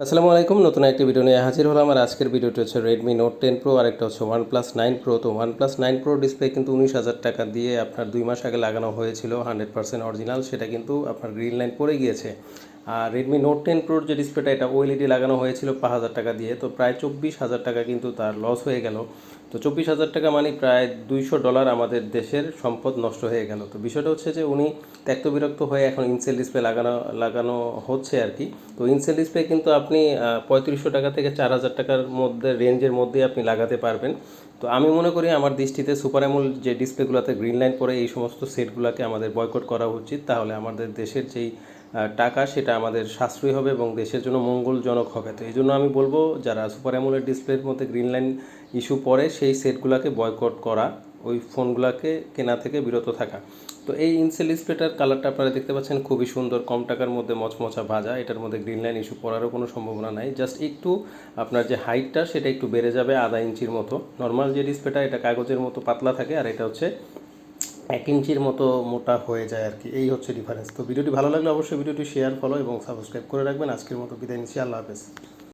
আসসালামু আলাইকুম, নতুন একটি ভিডিও নিয়ে হাজির হলাম। আর আজকের ভিডিওটি হচ্ছে রেডমি নোট 10 প্রো আর একটা হচ্ছে OnePlus 9 প্রো। তো OnePlus 9 প্রো ডিসপ্লে কিন্তু 19,000 টাকা দিয়ে আপনার 2 মাস আগে লাগানো হয়েছিল, 100% অরিজিনাল। সেটা কিন্তু আপনার গ্রিন লাইন পড়ে গিয়েছে। আর রেডমি নোট 10 প্রোর যে ডিসপ্লেটা, এটা ওএলইডি লাগানো হয়েছিল 5,000 টাকা দিয়ে। তো প্রায় 24,000 টাকা কিন্তু তার লস হয়ে গেল। তো 24,000 টাকা মানে প্রায় $200 আমাদের দেশের সম্পদ নষ্ট হয়ে গেল। তো বিষয়টা হচ্ছে যে উনি ত্যক্ত বিরক্ত হয়ে এখন ইনসেল ডিসপ্লে লাগানো হচ্ছে আর কি। তো ইনসেল ডিসপ্লে কিন্তু আপনি 3500 টাকা থেকে 4,000 টাকার মধ্যে রেঞ্জের মধ্যে আপনি লাগাতে পারবেন। তো আমি মনে করি আমার দৃষ্টিতে সুপার অ্যামোল যে ডিসপ্লেগুলোতে গ্রিন লাইন পরে এই সমস্ত সেটগুলোকে আমাদের বয়কট করা উচিত। তাহলে আমাদের দেশের যেই টাকা, সেটা আমাদের সাশ্রয়ী হবে এবং দেশের জন্য মঙ্গলজনক হবে। তো এই জন্য আমি বলবো, যারা সুপার অ্যামোলেড ডিসপ্লের মধ্যে গ্রিন লাইন ইস্যু পড়ে সেই সেটগুলোকে বয়কট করা, ওই ফোনগুলোকে কেনা থেকে বিরত থাকা। তো এই ইনসেল ডিসপ্লেটার কালারটা আপনারা দেখতে পাচ্ছেন, খুবই সুন্দর, কম টাকার মধ্যে মচমচা ভাজা। এটার মধ্যে গ্রিন লাইন ইস্যু পড়ারও কোনো সম্ভাবনা নাই। জাস্ট একটু আপনার যে হাইটটা, সেটা একটু বেড়ে যাবে আধা ইঞ্চির মতো। নর্মাল যে ডিসপ্লেটা, এটা কাগজের মতো পাতলা থাকে, আর এটা হচ্ছে 1 ইঞ্চির মতো মোটা হয়ে যায় আর কি। এই হচ্ছে ডিফারেন্স। তো ভিডিওটি ভালো লাগলে অবশ্যই ভিডিওটি শেয়ার, ফলো এবং সাবস্ক্রাইব করে রাখবেন। আজকের মতো বিদায় নিচ্ছি। আল্লাহ হাফেজ।